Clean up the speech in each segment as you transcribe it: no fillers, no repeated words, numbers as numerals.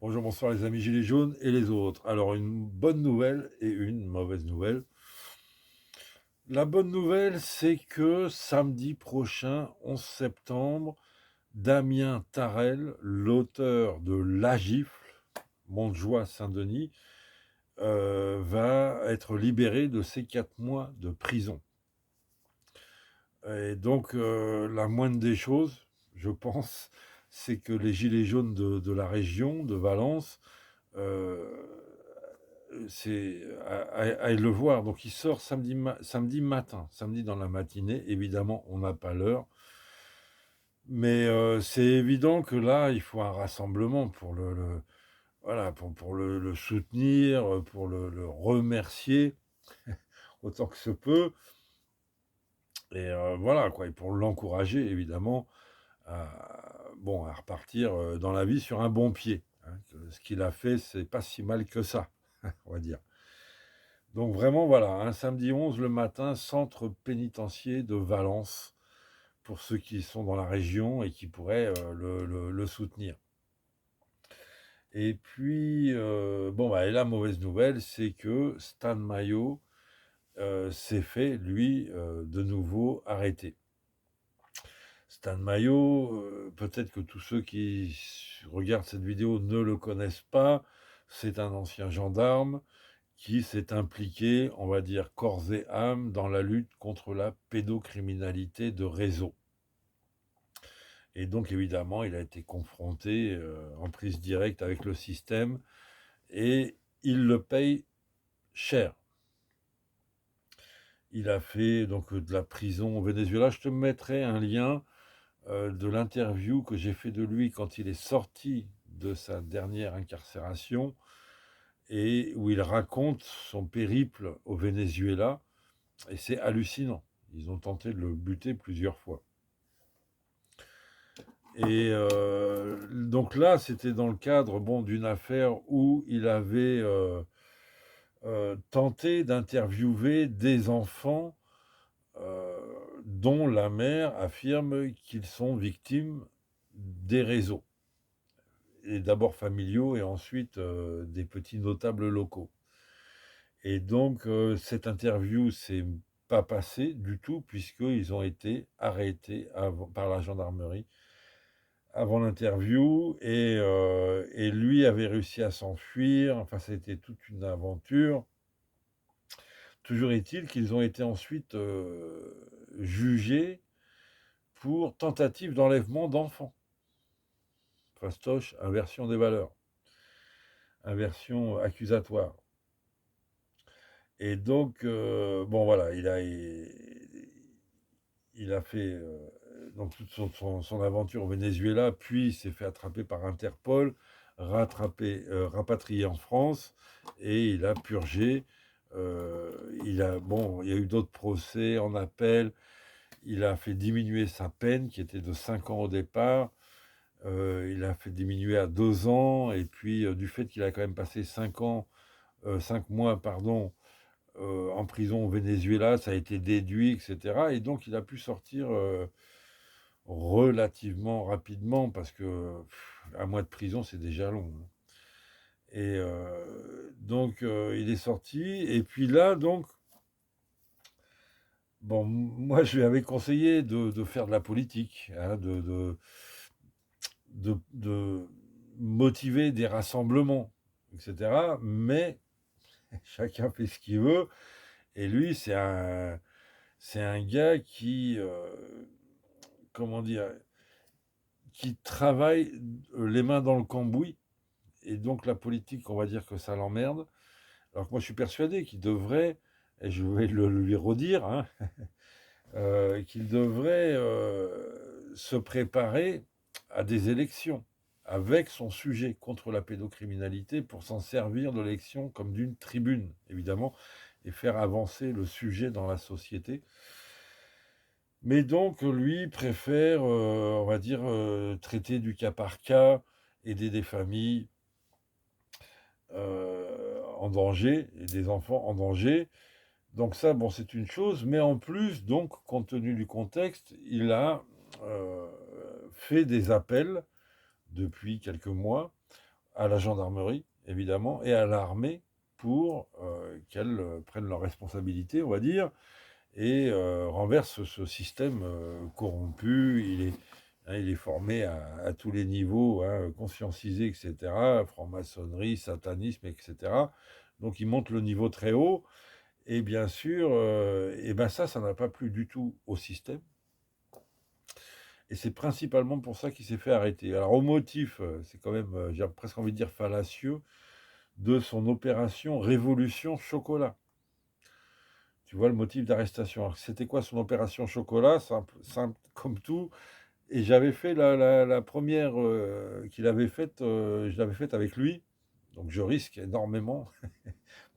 Bonjour, bonsoir les amis Gilets jaunes et les autres. Alors, une bonne nouvelle et une mauvaise nouvelle. La bonne nouvelle, c'est que samedi prochain, 11 septembre, Damien Tarel, l'auteur de La Gifle, Montjoie-Saint-Denis, va être libéré de ses 4 mois de prison. Et donc, la moindre des choses, je pense, c'est que les Gilets jaunes de la région, de Valence, euh, c'est à le voir. Donc il sort samedi matin, samedi dans la matinée. Évidemment, on n'a pas l'heure. Mais c'est évident que là, il faut un rassemblement pour voilà, pour le soutenir, pour le remercier autant que se peut. Et voilà, quoi. Et pour l'encourager, évidemment, à repartir dans la vie sur un bon pied, hein. Ce qu'il a fait, c'est pas si mal que ça, on va dire. Donc vraiment, voilà, un samedi 11 le matin, centre pénitentiaire de Valence, pour ceux qui sont dans la région et qui pourraient le soutenir. Et puis, et la mauvaise nouvelle, c'est que Stan Mayo s'est fait, lui, de nouveau arrêter. Stan Mayo, peut-être que tous ceux qui regardent cette vidéo ne le connaissent pas, c'est un ancien gendarme qui s'est impliqué, on va dire, corps et âme dans la lutte contre la pédocriminalité de réseau. Et donc, évidemment, il a été confronté en prise directe avec le système et il le paye cher. Il a fait donc de la prison au Venezuela. Je te mettrai un lien de l'interview que j'ai fait de lui quand il est sorti de sa dernière incarcération et où il raconte son périple au Venezuela. Et c'est hallucinant. Ils ont tenté de le buter plusieurs fois. Et donc là, c'était dans le cadre d'une affaire où il avait tenté d'interviewer des enfants dont la mère affirme qu'ils sont victimes des réseaux, et d'abord familiaux et ensuite des petits notables locaux. Et donc cette interview s'est pas passée du tout puisqu'ils ont été arrêtés par la gendarmerie avant l'interview et lui avait réussi à s'enfuir. Enfin, c'était toute une aventure. Toujours est-il qu'ils ont été ensuite jugés pour tentative d'enlèvement d'enfants. Fastoche, inversion des valeurs, inversion accusatoire. Et donc, voilà, il a fait donc toute son aventure au Venezuela, puis il s'est fait attraper par Interpol, rapatrié en France, et il a purgé. Il y a eu d'autres procès en appel. Il a fait diminuer sa peine, qui était de 5 ans au départ. Il a fait diminuer à 2 ans, et puis du fait qu'il a quand même passé 5 mois, pardon, en prison au Venezuela, ça a été déduit, etc. Et donc il a pu sortir relativement rapidement, parce que un mois de prison, c'est déjà long, hein. Et donc il est sorti, et puis là, donc, moi je lui avais conseillé de faire de la politique, hein, de motiver des rassemblements, etc. Mais chacun fait ce qu'il veut. Et lui, c'est un gars qui, comment dire, qui travaille les mains dans le cambouis. Et donc la politique, on va dire que ça l'emmerde. Alors que moi, je suis persuadé qu'il devrait, et je vais le lui redire, hein, qu'il devrait se préparer à des élections avec son sujet contre la pédocriminalité pour s'en servir de l'élection comme d'une tribune, évidemment, et faire avancer le sujet dans la société. Mais donc, lui préfère, on va dire, traiter du cas par cas, aider des familles en danger et des enfants en danger. Donc ça, c'est une chose, mais en plus, donc, compte tenu du contexte, il a fait des appels depuis quelques mois à la gendarmerie, évidemment, et à l'armée pour qu'elles prennent leurs responsabilités, on va dire, et renversent ce système corrompu. Il est formé à tous les niveaux, hein, conscientisé, etc., franc-maçonnerie, satanisme, etc. Donc il monte le niveau très haut, et bien sûr, et ben ça n'a pas plu du tout au système. Et c'est principalement pour ça qu'il s'est fait arrêter. Alors au motif, c'est quand même, j'ai presque envie de dire fallacieux, de son opération Révolution Chocolat. Tu vois le motif d'arrestation. Alors, c'était quoi son opération Chocolat? Simple, simple comme tout. Et j'avais fait la première qu'il avait faite, je l'avais faite avec lui. Donc je risque énormément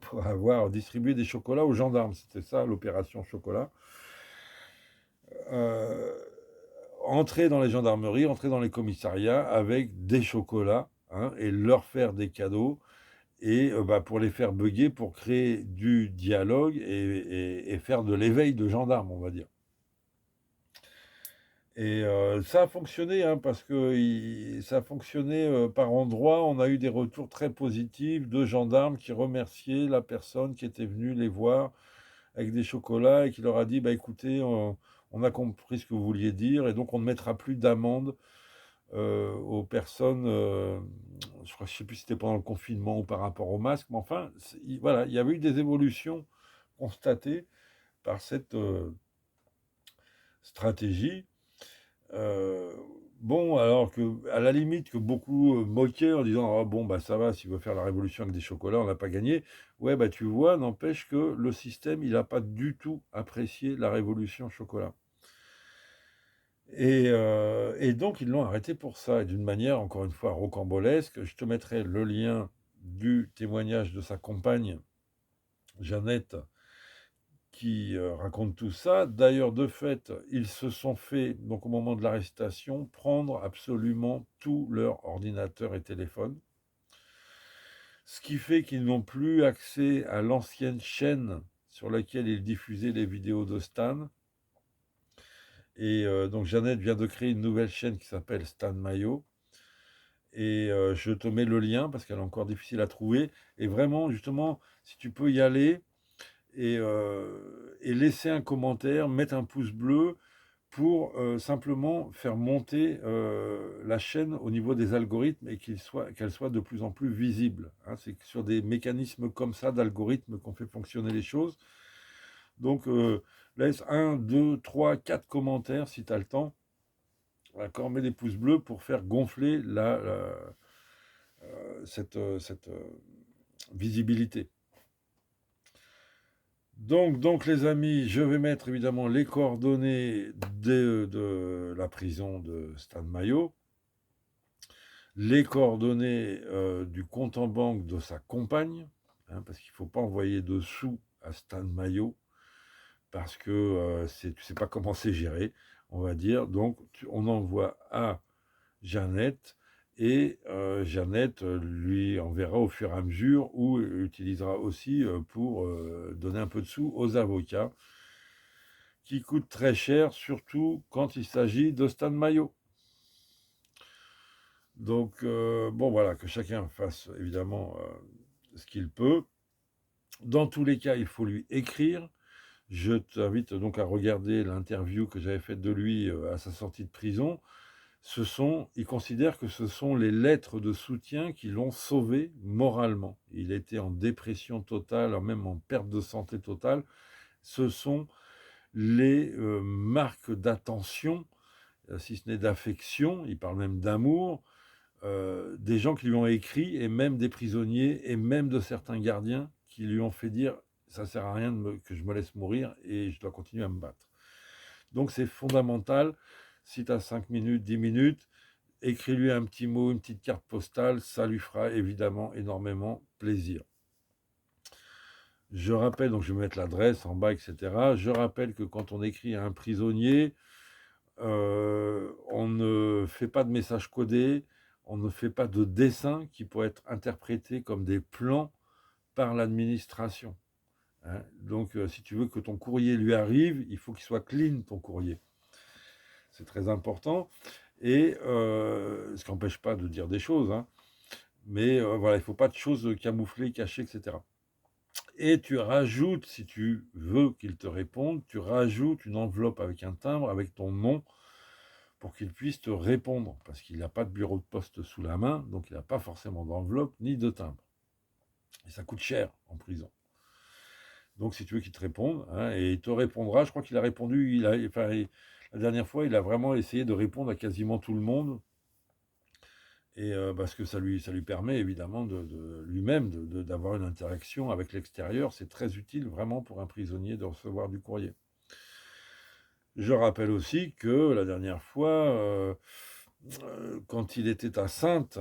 pour avoir distribué des chocolats aux gendarmes. C'était ça l'opération Chocolat. Euh, Entrer dans les gendarmeries, entrer dans les commissariats avec des chocolats, hein, et leur faire des cadeaux, et pour les faire bugger, pour créer du dialogue et faire de l'éveil de gendarmes, on va dire. Et ça a fonctionné, hein, parce que ça a fonctionné par endroits. On a eu des retours très positifs de gendarmes qui remerciaient la personne qui était venue les voir avec des chocolats et qui leur a dit, bah écoutez, on a compris ce que vous vouliez dire, et donc on ne mettra plus d'amende aux personnes, je crois, je sais plus si c'était pendant le confinement ou par rapport au masque, mais enfin, voilà, il y avait eu des évolutions constatées par cette stratégie. Euh, bon, alors que, à la limite, que beaucoup moquaient en disant, ah bon, bah ça va, s'il veut faire la révolution avec des chocolats, on n'a pas gagné. Ouais, bah tu vois, n'empêche que le système, il n'a pas du tout apprécié la révolution chocolat. Et donc, ils l'ont arrêté pour ça, et d'une manière, encore une fois, rocambolesque. Je te mettrai le lien du témoignage de sa compagne, Jeannette, qui raconte tout ça. D'ailleurs, de fait, ils se sont fait, donc au moment de l'arrestation, prendre absolument tous leurs ordinateurs et téléphones. Ce qui fait qu'ils n'ont plus accès à l'ancienne chaîne sur laquelle ils diffusaient les vidéos de Stan. Et donc, Jeannette vient de créer une nouvelle chaîne qui s'appelle Stan Mayo. Et je te mets le lien parce qu'elle est encore difficile à trouver. Et vraiment, justement, si tu peux y aller et laisser un commentaire, mettre un pouce bleu pour simplement faire monter la chaîne au niveau des algorithmes et qu'elle soit de plus en plus visible, hein. C'est sur des mécanismes comme ça d'algorithmes qu'on fait fonctionner les choses. Donc, laisse un, deux, trois, quatre commentaires si tu as le temps. D'accord, mets des pouces bleus pour faire gonfler cette visibilité. Donc, les amis, je vais mettre évidemment les coordonnées de la prison de Stan Mayo, les coordonnées du compte en banque de sa compagne, hein, parce qu'il ne faut pas envoyer de sous à Stan Mayo, parce que tu ne sais pas comment c'est géré, on va dire. Donc, on envoie à Jeannette, et Jeannette lui enverra au fur et à mesure, ou utilisera aussi pour donner un peu de sous aux avocats, qui coûtent très cher, surtout quand il s'agit de Stan Mayo. Donc, bon, voilà, que chacun fasse évidemment ce qu'il peut. Dans tous les cas, il faut lui écrire. Je t'invite donc à regarder l'interview que j'avais faite de lui à sa sortie de prison. Il considère que ce sont les lettres de soutien qui l'ont sauvé moralement. Il était en dépression totale, même en perte de santé totale. Ce sont les marques d'attention, si ce n'est d'affection, il parle même d'amour, des gens qui lui ont écrit, et même des prisonniers, et même de certains gardiens qui lui ont fait dire « ça ne sert à rien que je me laisse mourir et je dois continuer à me battre ». Donc c'est fondamental. Si tu as 5 minutes, 10 minutes, écris-lui un petit mot, une petite carte postale, ça lui fera évidemment énormément plaisir. Je rappelle, donc je vais mettre l'adresse en bas, etc. Je rappelle que quand on écrit à un prisonnier, on ne fait pas de message codé, on ne fait pas de dessin qui pourrait être interprété comme des plans par l'administration, hein. Donc si tu veux que ton courrier lui arrive, il faut qu'il soit clean, ton courrier. C'est très important. Et ce qui n'empêche pas de dire des choses, hein. Mais voilà, il ne faut pas de choses camouflées, cachées, etc. Et tu rajoutes, si tu veux qu'il te réponde, tu rajoutes une enveloppe avec un timbre, avec ton nom, pour qu'il puisse te répondre, parce qu'il n'a pas de bureau de poste sous la main, donc il n'a pas forcément d'enveloppe ni de timbre. Et ça coûte cher en prison. Donc si tu veux qu'il te réponde, hein, et il te répondra, je crois qu'il a répondu, la dernière fois, il a vraiment essayé de répondre à quasiment tout le monde, et parce que ça lui permet évidemment de lui-même d'avoir une interaction avec l'extérieur. C'est très utile vraiment pour un prisonnier de recevoir du courrier. Je rappelle aussi que la dernière fois, quand il était à Saintes,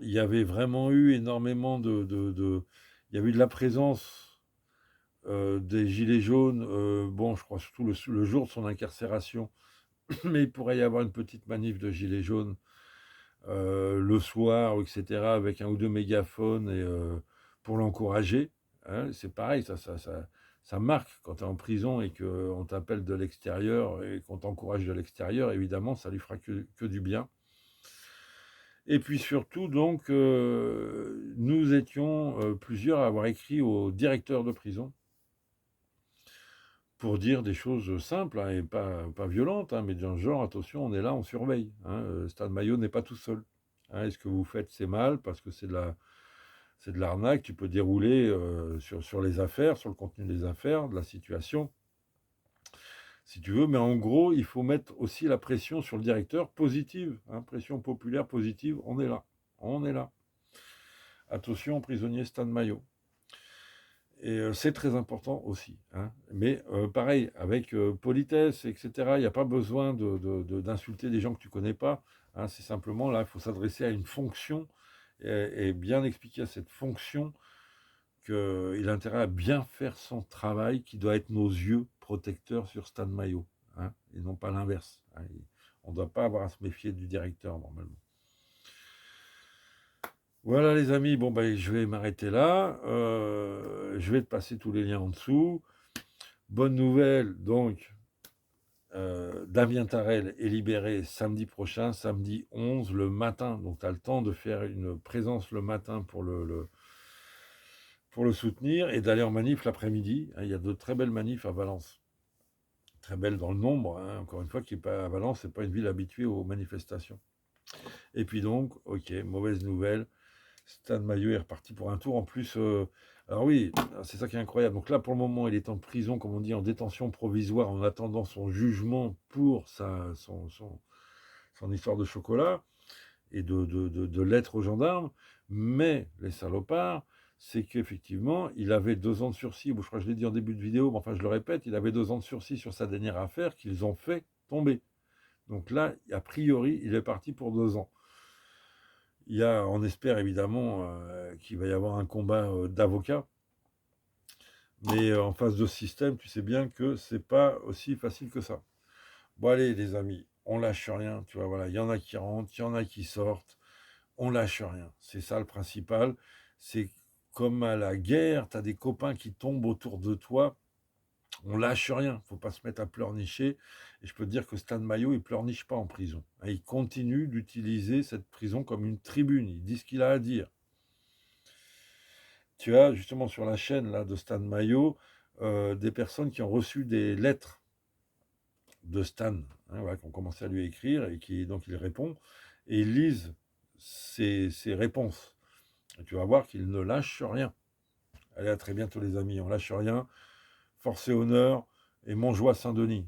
il y avait vraiment eu énormément il y a eu de la présence des Gilets jaunes, bon, je crois surtout le jour de son incarcération, mais il pourrait y avoir une petite manif de Gilets jaunes le soir, etc., avec un ou deux mégaphones pour l'encourager. Hein. C'est pareil, ça marque quand tu es en prison et qu'on t'appelle de l'extérieur et qu'on t'encourage de l'extérieur. Évidemment, ça lui fera que du bien. Et puis surtout, donc, nous étions plusieurs à avoir écrit au directeur de prison pour dire des choses simples, hein, et pas violentes, hein, mais dans le genre, attention, on est là, on surveille. Hein, Stade Maillot n'est pas tout seul. Hein, et ce que vous faites, c'est mal, parce que c'est de l'arnaque. Tu peux dérouler sur les affaires, sur le contenu des affaires, de la situation, si tu veux. Mais en gros, il faut mettre aussi la pression sur le directeur positive. Hein, pression populaire positive, on est là. On est là. Attention, prisonnier Stade Maillot. Et c'est très important aussi. Hein. Mais pareil, avec politesse, etc., il n'y a pas besoin d'insulter des gens que tu ne connais pas. Hein. C'est simplement là, il faut s'adresser à une fonction et bien expliquer à cette fonction qu'il a intérêt à bien faire son travail, qui doit être nos yeux protecteurs sur Stan Mayo, hein, et non pas l'inverse. Hein. On ne doit pas avoir à se méfier du directeur, normalement. Voilà les amis, bon ben je vais m'arrêter là. Je vais te passer tous les liens en dessous. Bonne nouvelle, donc, Damien Tarel est libéré samedi prochain, samedi 11, le matin. Donc tu as le temps de faire une présence le matin pour pour le soutenir et d'aller en manif l'après-midi. Il y a de très belles manifs à Valence. Très belles dans le nombre, hein. Encore une fois, qui est pas à Valence, c'est pas une ville habituée aux manifestations. Et puis donc, ok, mauvaise nouvelle, Stan Maillot est reparti pour un tour. En plus, alors oui, c'est ça qui est incroyable. Donc là, pour le moment, il est en prison, comme on dit, en détention provisoire, en attendant son jugement pour son histoire de chocolat et de lettres aux gendarmes. Mais les salopards, c'est qu'effectivement, il avait 2 ans de sursis. Je crois que je l'ai dit en début de vidéo, mais enfin, je le répète, il avait 2 ans de sursis sur sa dernière affaire qu'ils ont fait tomber. Donc là, a priori, il est parti pour 2 ans. On espère évidemment qu'il va y avoir un combat d'avocats, mais en face de ce système, tu sais bien que c'est pas aussi facile que ça. Bon allez les amis, on lâche rien, tu vois, voilà, il y en a qui rentrent, il y en a qui sortent, on lâche rien. C'est ça le principal. C'est comme à la guerre, tu as des copains qui tombent autour de toi, on lâche rien, faut pas se mettre à pleurnicher. Et je peux te dire que Stan Mayo, il pleurniche pas en prison. Il continue d'utiliser cette prison comme une tribune, il dit ce qu'il a à dire. Tu as justement sur la chaîne là, de Stan Mayo des personnes qui ont reçu des lettres de Stan, hein, voilà, qui ont commencé à lui écrire et donc il répond et ils lisent ses réponses. Et tu vas voir qu'il ne lâche rien. Allez, à très bientôt les amis, on lâche rien. Force et honneur et Montjoie Saint-Denis.